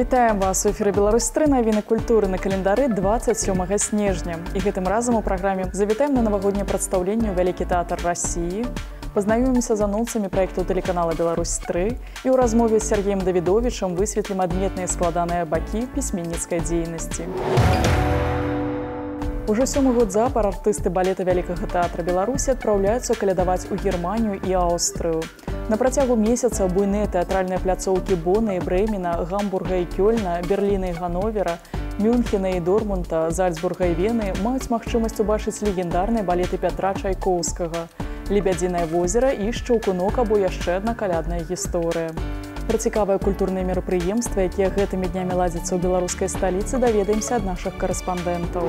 Вітаем вас у эфіры Беларусь-3, навіны культуры на календары 27 снежня. І гэтым разам у праграме завітаем на навагодняе прадстаўленне ў Вялікі тэатр России, пазнаёмімся з анонсамі праекту тэлеканала Беларусь-3 і ў размове з Сергеем Давідовічам высветлім адметныя складаныя бакі пісьменніцкай дзейнасці. Уже 7 год запар артысты балета Вялікага тэатра Беларусі адпраўляюцца калядаваць у Германію і Аўстрыю. На працягу месяца буйныя тэатральныя пляцоўкі Бона і Брэмена, Гамбурга і Кёльна, Берліна і Гановера, Мюнхена і Дормунта, Зальцбурга і Вены маюць магчымасць убачыць легендарныя балеты Пятра Чайкоўскага, Лебядзінае возера і Шчаўкунок або яшчэ адна калядная гісторыя. Пра цікавыя культурныя мерапрыемствы, якія гэтымі днямі ладзяцца ў беларускай сталіцы, даведаемся ад нашых карэспандэнтаў.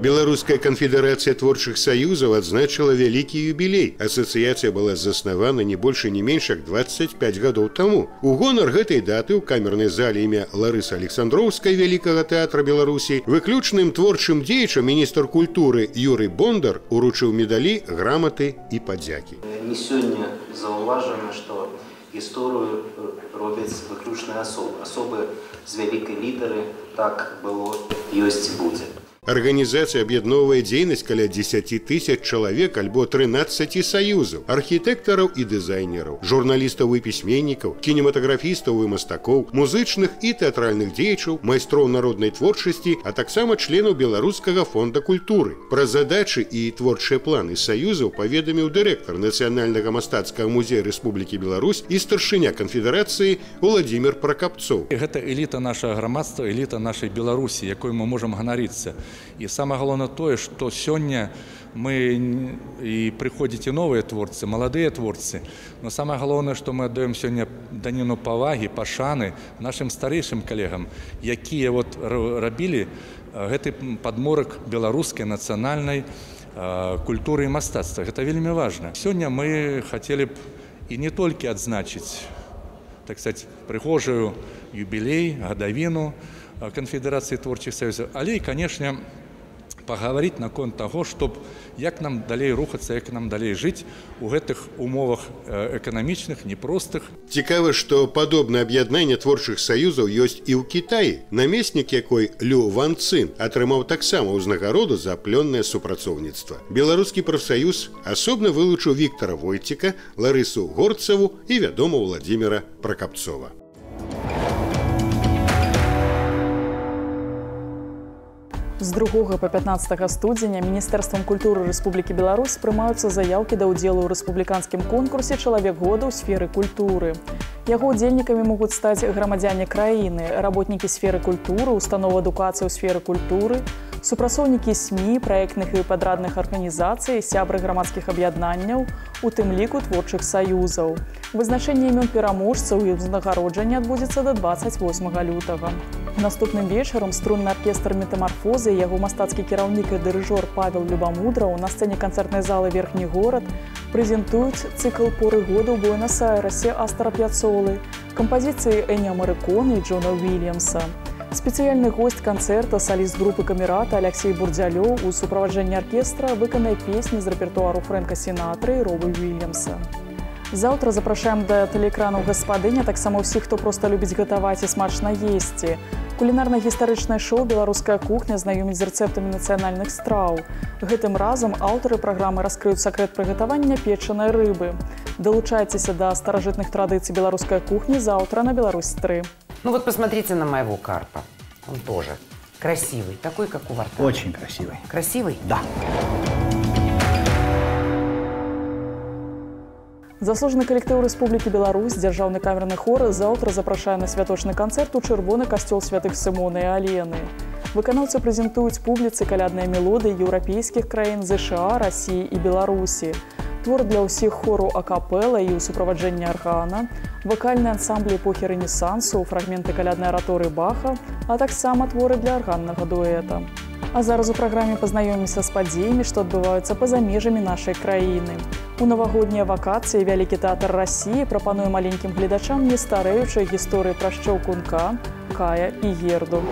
Беларуская канфедэрацыя творчых саюзаў адзначыла вялікі юбілей. Асацыяцыя была заснавана не больш і не менш як 25 гадоў таму. У гонар гэтай даты ў камернай зале імя Ларысы Александроўскай Вялікага тэатра Беларусі выключным творчым дзеячам міністр культуры Юрый Бондар уручыў медалі, граматы і падзякі. Не сёння заўважана, што гісторыю робяць выключныя асобы. Асобы з вялікай літары, так было, ёсць і будзе. Арганізацыя аб'ядноўвае дзейнасць каля 10 тысяч чалавек альбо 13 саюзаў, архітэктараў і дызайнераў, журналістаў і пісьменнікаў, кінематаграфістаў і мастакоў, музычных і тэатральных дзеячаў, майстроў народнай творчасці, а таксама членаў Беларускага фонда культуры. Пра задачы і творчыя планы саюзаў паведаміў дырэктар Нацыянальнага мастацкага музея Рэспублікі Беларусь і старшыня канфедэрацыі Владзімір Пракапцоў. Гэта эліта нашага грамадства, эліта нашай Беларусі, якой мы можам ганарыцца. І самае галоўнае тое, што сёння мы і прыходзяць і новыя творцы, маладыя творцы. Но самае галоўнае, што мы аддаём сёння даніну павагі, пашаны нашым старэйшым калегам, якія рабілі гэты падморак беларускай нацыянальнай культуры і мастацтва. Гэта вельмі важна. Сёння мы хацелі б і не толькі адзначыць, так сказаць, прыгожую юбілей, гадавіну Канфедэрацыі творчых саюзаў, але і, канешне, пагаварыць наконт таго, як нам далей рухацца, як нам далей жыць у гэтых умовах эканамічных, непростых. Цікава, што падобнае аб'яднанне творчых саюзаў ёсць і ў Кітаі. Намеснік якой Лю Ван Цын атрымаў таксама ўзнагароду за плённае супрацоўніцтва. Беларускі прафсаюз асобна вылучыў Віктара Войціка, Ларысу Горцаву і, вядома, Владзіміра Пракапцова. З 2 па 15 студзеня Міністэрствам культуры Рэспублікі Беларусь прымаюцца заяўкі да ўдзелу ў рэспубліканскім конкурсе «Чалавек года ў сферы культуры». Яго ўдзельнікамі могуць стаць грамадзяне краіны, работнікі сферы культуры, установа адукацыі ў сферы культуры, супрацоўнікі СМІ, праектных і падрадных арганізацый, сябры грамадскіх аб'яднанняў, у тым ліку творчых саюзаў. Вызначэнне імён пераможцаў і ўзнагароджання адбудзецца да 28 лютага. Наступным вечарам струнны аркестр «Метамарфозы» і яго мастацкі кіраўнік і дырыжор Павел Любамудраў на сцэне канцэртнай залы «Верхні горад» прэзентуюць цыкл «Поры года» ў Буэнас-Айрэсе Астара П'яцолы, кампазіцыі Эніа Марыконы і Джона Уільямса. Спецыяльны госць канцэрта, саліст групы «Камерата» Алексей Бурдзялёў у суправаджэнні аркестра выканае песні з рэпертуару Фрэнка Сінатры і Робы Уільямса. Заўтра запрашаем да тэлеэкранаў гаспадыня таксама ўсіх, хто проста любіць гатаваць і смачна есці. Кулінарна-гістарычнае шоу «Беларуская кухня» знаёміць з рэцэптамі нацыянальных страў. Гэтым разам аўтары праграмы раскрыюць сакрэт прыгатавання печанай рыбы. Далучайцеся да старажытных традыцый беларускай кухні заўтра на Беларусь-3. Ну вот посмотрите на моего карпа. Он тоже красивый, такой, как у Вартана. Очень красивый. Красивый? Да. Заслужаны калектыў Рэспублікі Беларусь, дзяржаўны камерны хор заўтра запрашае на святочны канцэрт у чырвоны касцёл святых Сымона і Алены. Выканаўцы прэзентуюць публіцы калядныя мелодыі еўрапейскіх краін, ЗША, Расіі і Беларусі. Твор для ўсіх хору акапэла і ў суправаджэнні аргана, вакальны ансамбль эпохі Рэнесансу, фрагменты каляднай араторыі Баха, а таксама творы для арганнага дуэта. А зараз у праграме пазнаёмімся з падзеямі, што адбываюцца па-за межамі нашай краіны. У навагоднія вакацыі Вялікі тэатр России прапануе маленькім гледачам нестарэючыя гісторыі пра Шчаўкунка, Кая і Герду.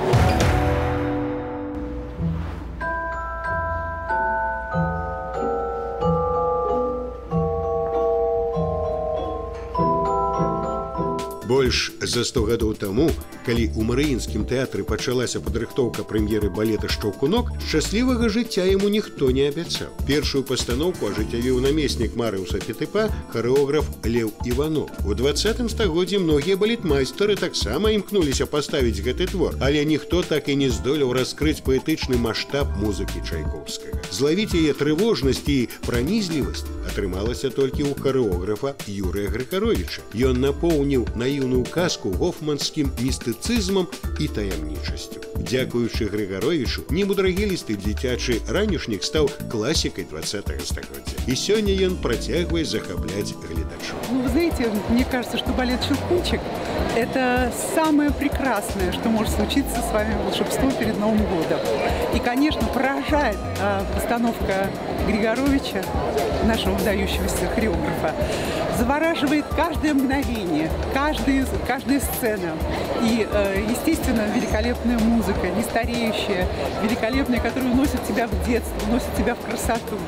Больш за 100 гадоў таму, калі ў Марыінскім тэатры пачалася падрыхтоўка прэм'еры балета «Шчаўкунок», шчаслівага жыцця яму ніхто не абяцаў. Першую пастаноўку ажыццявіў намеснік Марыуса Петыпа, харэограф Леў Іванов. У 20 стагоддзі многія балетмайстары таксама імкнуліся паставіць гэты твор, але ніхто так і не здолеў раскрыць паэтычны маштаб музыкі Чайкоўскага. Злавіць яе трывожнасць і пранізлівасць атрымалася толькі ў харэографа Юрыя Грыкаровіча. Ён напоўніў наіўную казку гофманскім містыцызмам і таямнічасцю. Дзякуючы Грыгаровічу, немудрагелісты дзіцячы ранішнік стаў класікай 20-го стагоддзя. І сёння ён працягвае захапляць гледачоў. Ну, вы знаете, мне кажется, что балет «Щелкунчик» – это самое прекрасное, что может случиться с вами волшебство перед Новым годом. И, конечно, поражает постановка Григоровича, нашего выдающегося хореографа. Завораживает каждое мгновение, каждая сцена. И, естественно, великолепная музыка, не стареющая, великолепная, которая уносит тебя в детство, уносит тебя в красоту.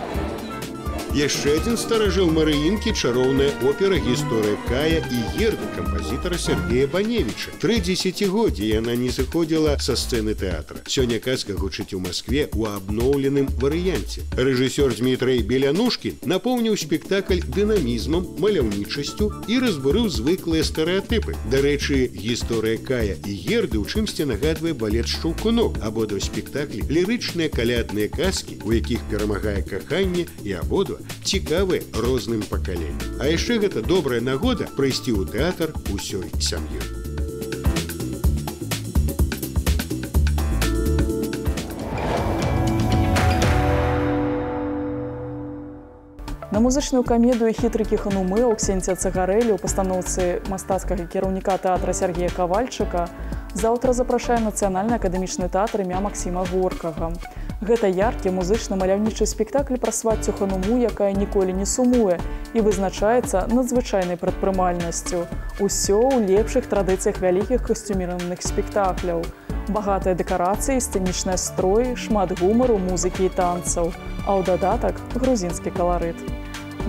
Яшчэ адзін старажыл Марыінкі чароўная опера «Гісторыя Кая і Герды» кампазітара Сергея Баневіча. 3 дзесяцігоддзі яна не сыходзіла са сцэны тэатра. Сёння казка гучыць у Маскве ў абноўленым варыянце. Рэжысёр Дмітрый Белянушкін напоўніў спектакль дынамізмам, маляўнічасцю і разбурыў звыклыя стэрэатыпы. Дарэчы, «Гісторыя Кая і Герды» у чымсьці нагадвае балет «Шчаўкунок». Абодва спектаклі – лірычныя калядныя казкі, у якіх перамагае каханне, і абодва цікавыя розным пакаленням. А яшчэ гэта добрая нагода прыйсці ў тэатр усёй сям'ёй. На музычную камедыю «Хітрыкі ханумы» Оксенція Цагарэлі ў пастаноўцы мастацкага кіраўніка тэатра Сергея Кавальчыка заўтра запрашае Нацыянальны акадэмічны тэатр імя Максіма Горкага. Гэта яркі музычна-маляўнічы спектакль пра сваццю хануму, якая ніколі не сумуе і вызначаецца надзвычайнай прадпрымальнасцю. Усё ў лепшых традыцыях вялікіх касцюміраваных спектакляў. Багатыя дэкарацыі, сцэнічныя строі, шмат гумару, музыкі і танцаў, а ў дадатак грузінскі каларыт.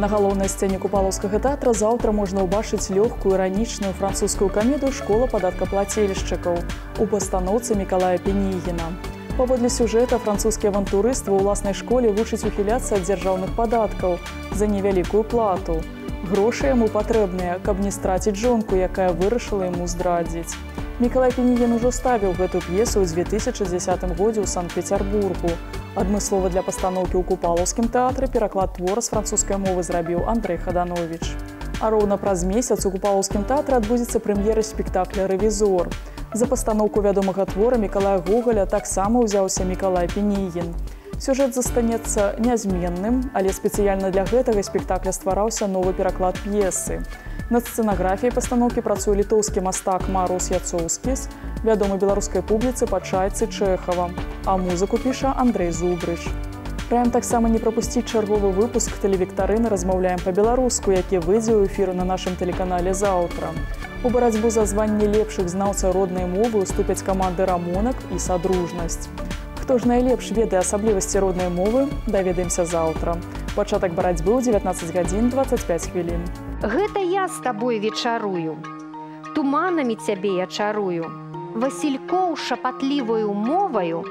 На галоўнай сцэне купалаўскага тэатра заўтра можна ўбачыць лёгкую іранічную французскую камедыю «Школа падаткаплацельшчыкаў» у пастаноўцы Мікалая Пенігіна. Паводле сюжэта французскі авантурыст ва ўласнай школе вучыць ухіляцца ад дзяржаўных падаткаў за невялікую плату. Грошы яму патрэбныя, каб не страціць жонку, якая вырашыла яму здрадзіць. Мікалай Пенігін ужо ставіў гэту п'есу ў 2010 годзе ў Санкт-Пецярбургу. Адмыслова для пастаноўкі ў Купалаўскім тэатры пераклад твора з французскай мовы зрабіў Андрэй Хадановіч. А роўна праз месяц у Купалаўскім тэатры адбудзецца прэм'ера спектакля «Рэвізор». За пастаноўку вядомага твора Мікалая Гогаля таксама ўзяўся Мікалай Пенігін. Сюжэт застанецца нязменным, але спецыяльна для гэтага спектакля ствараўся новы пераклад п'есы. Над сцэнаграфіяй пастаноўкі працуе літоўскі мастак Марус Яцоўскіс, вядомы беларускай публіцы па чайцы Чэхава, а музыку піша Андрэй Зубрыч. Раім таксама не прапусціць чарговы выпуск тэлевіктарыны «Размаўляем па-беларуску», які выйдзе ў эфіру на нашым тэлеканале заўтра. У барацьбу за званне лепшых знаўцаў роднай мовы ўступяць каманды «Рамонак» і «Садружнасць». Хто ж найлепш ведае асаблівасці роднай мовы, даведаемся заўтра. Пачатак барацьбы ў 19 гадзін 25 хвілін. Гэта я з табой вечарую, туманамі цябе я чарую, Васількоў шапатліваю моваю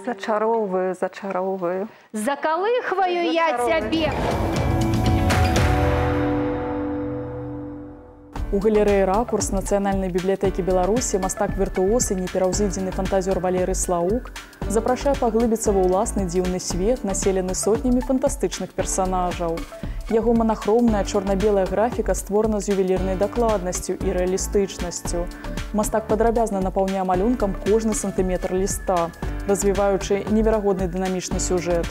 зачароўваю, зачароўваю. Закалыхваю я цябе. У галерэі «Ракурс» Нацыянальнай бібліятэкі Беларусі мастак-віртуоз і непераўзыдзены фантазёр Валерый Слаук запрашае паглыбіцца ва ўласны дзіўны свет, населены сотнямі фантастычных персанажаў. Яго манахромная чорна-белая графіка створана з ювелірнай дакладнасцю і рэалістычнасцю. Мастак падрабязна напаўняе малюнкам кожны сантыметр ліста, развіваючы неверагодны дынамічны сюжэт.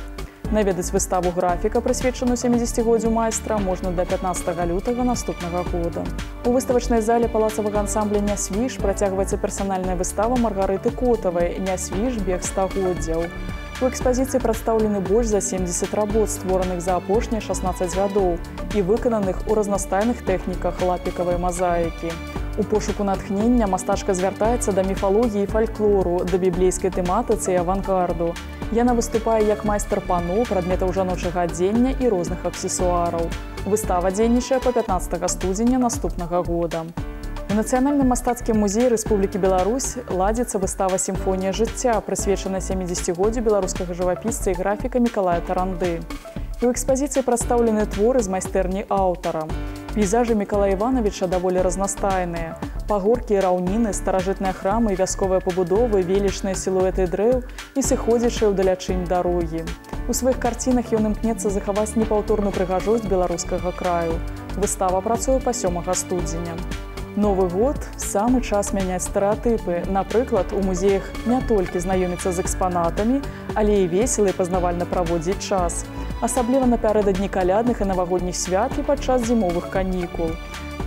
Наведаць выставу графіка, прысвечаную 70-годдзю майстра, можна да 15 лютага наступнага года. У выставачнай зале палацавага ансамбля «Нясвіж» працягваецца персанальная выстава Маргарыты Котавай «Нясвіж. Бег стагоддзяў». У экспазіцыі прадстаўлены больш за 70 работ, створаных за апошнія 16 гадоў і выкананых у разнастайных тэхніках лапікавай мазаікі. У пошуку натхнення мастачка звяртаецца да міфалогіі і фальклору, да біблейскай тэматыцы і авангарду. Яна выступае як майстар пано, прадметаў жаночага адзення і розных аксесуараў. Выстава дзейнічае па 15 студзеня наступнага года. У Нацыянальным мастацкім музеі Рэспублікі Беларусь ладзіцца выстава «Сімфонія жыцця», прысвечаная 70-годдзю беларускага жывапісца і графіка Мікалая Таранды. У экспазіцыі прадстаўлены творы з майстэрні аўтара. Пейзажы Мікалая Івановича даволі разнастайныя. Пагоркі і раўніны, старажытныя храмы і вясковыя пабудовы, велічныя сілуэты дрэў і сыходзячыя ўдалячынь дарогі. У сваіх карцінах ён імкнецца захаваць непаўторную прыгажосць беларускага краю. Выстава працуе па 7 студзеня. Новы год – самы час мяняць стэрэатыпы. Напрыклад, у музеях не толькі знаёміцца з экспанатамі, але і весела і пазнавальна праводзіць час. Асабліва напярэдадні калядных і навагодніх свят і падчас зімовых канікул.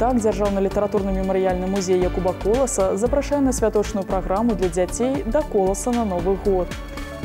Так, дзяржаўна-літаратурны мемарыяльны музей Якуба Коласа запрашае на святочную праграму для дзяцей да Коласа на Новы год.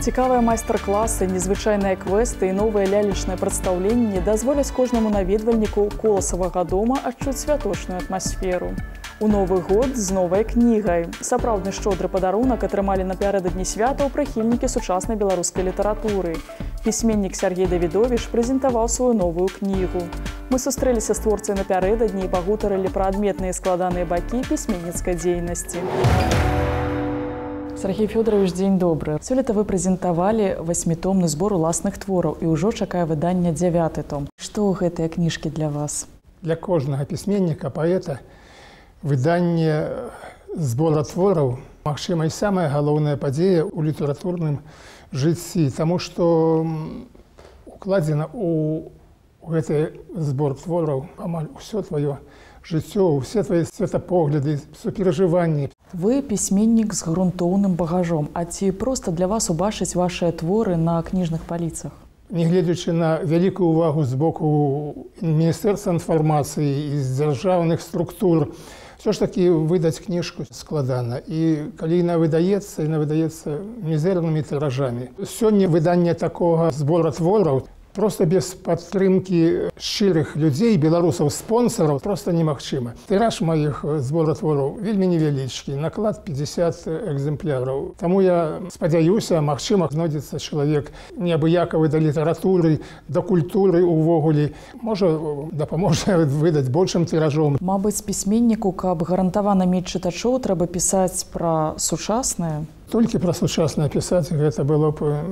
Цікавыя майстар-класы, незвычайныя квесты і новыя лялечныя прадстаўленні дазволяць кожнаму наведвальніку Коласавага дома адчуць святочную атмасферу. У Новы год з новай кнігай. Сапраўдны шчодры падарунак атрымалі напярэдадні святаў прыхільнікі сучаснай беларускай літаратуры. Пісьменнік Сергей Давідовіч прэзентаваў сваю новую кнігу. Мы сустрэліся з творцай напярэдадні і пагутарылі пра адметныя складаныя бакі пісьменніцкай дзейнасці. Сергей Фёдорович, дзень добры. Сёлета вы прэзентавалі 8-томны збор уласных твораў і ўжо чакае выдання 9 том. Што гэтыя кніжкі для вас? Для кожнага пісьменніка, паэта, выданне збора твораў, магчыма, і самая галоўная падзея ў літаратурным жыцці, таму што укладзена ў гэты збор твораў амаль усё тваё жыццё, усе твае светапогляды, суперажыванні. Вы пісьменнік з грунтоўным багажом, а ці проста для вас убачыць вашыя творы на кніжных паліцах? Нягледзячы на вялікую ўвагу з боку Міністэрства інфармацыі і з дзяржаўных структур, все ж таки выдаць кніжку складана. І калі яна выдаецца мізэрнымі тыражамі. Сёння выданне такога збора твораў просто без падтрымкі шчырых людзей, беларусаў, спонсараў проста немагчыма. Тыраж маіх збора твораў вельмі невялічкі, наклад 50 экземпляраў. Таму я спадзяюся, магчыма, знойдзецца чалавек неабыякавы да літаратуры, да культуры ўвогуле. Можа, дапаможа выдаць большым тыражом. Мабыць, пісьменніку, каб гарантавана мець чытачоў, трэба пісаць пра сучаснае. Толькі пра сучаснае пісаць гэта было б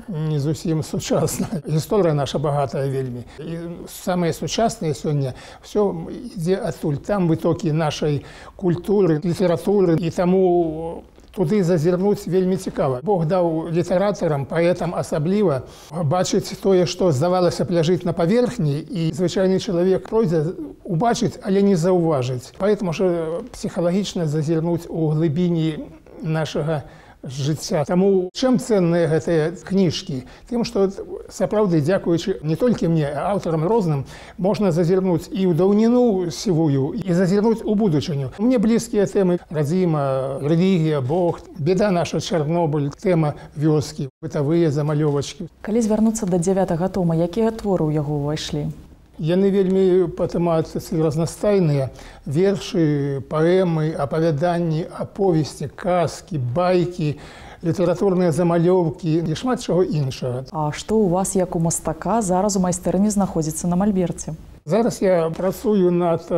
не зусім сучасна. Гісторыя наша багатая вельмі. І самыя сучасныя сёння ўсё ідзе адтуль. Там вытокі нашай культуры, літаратуры, і таму туды зазірнуць вельмі цікава. Бог даў літаратарам, паэтам асабліва бачыць тое, што здавалася б ляжыць на паверхні, і звычайны чалавек пройдзе, убачыць, але не заўважыць. Паэт можа псіхалагічна зазірнуць у глыбіні нашага жыцця. Таму чым цэнныя гэтыя кніжкі? Тым, што сапраўды, дзякуючы не толькі мне, а аўтарам розным, можна зазірнуць і ў даўніну сівую, і зазірнуць у будучыню. Мне блізкія тэмы: радзіма, рэлігія, Бог, беда наша, Чарнобыль, тэма вёскі, бытавыя замалёвачкі. Калі звярнуцца да 9 тома, якія творы ў яго ўвайшлі? Яны вельмі па тэматыцы разнастайныя. Вершы, паэмы, апавяданні, аповесці, казкі, байкі, літаратурныя замалёўкі і шмат чаго іншага. А што ў вас, як у мастака, зараз у майстэрні знаходзіцца на мальберце? Зараз я працую над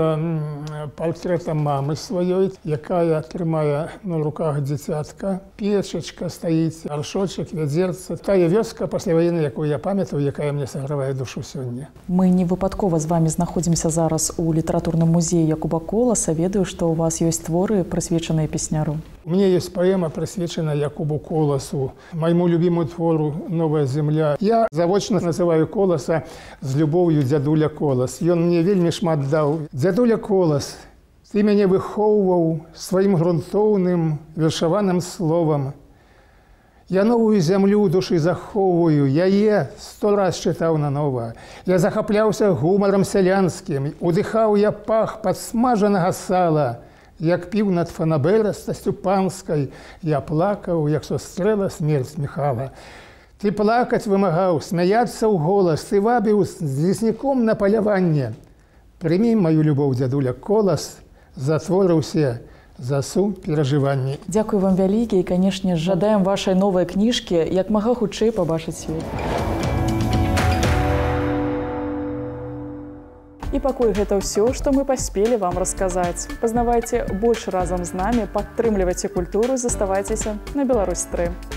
партрэтам мамы сваёй, якая трымае на руках дзіцятка. Печачка стаіць, аршочак, вядзерца. Тая вёска пасляваенная, якую я памятаю, якая мне сагравае душу сёння. Мы не выпадкова з вами знаходзімся зараз у літаратурным музеі Якуба Коласа. Ведаю, што ў вас ёсць творы, прысвечаныя песняру. У меня есть поэма, присвяченная Якубу Коласу, моему любимому твору «Новая земля». Я заочно называю Коласа з любов'ю «Дзядуля Колас». Ён мне вельмі шмат даў. «Дзядуля Колас, ты мяне выхоўваў сваім грунтоўным, вершаваным словам. Я новую зямлю ў душы захоўваю, яе 100 раз чытаў нанова. Я захапляўся гумарам сялянскім, удыхаў я пах падсмажанага сала. Як піў над фанабэрастасцю панскай, я плакаў, як сустрэла смерць Міхала. Ты плакаць вымагаў, смяяцца ў голас, ты вабіў з лесніком на паляванне. Прымі маю любоў, дзядуля Колас, за творы ўсе, за суперажыванні. Дзякуй вам вялікі і, канешне, жадаем вашай новай кніжкі як мага хутчэй пабачыць свет. І пакуль гэта ўсё, што мы паспелі вам расказаць. Пазнавайце больш разам з намі, падтрымлівайце культуру, заставайцеся на Беларусь 3.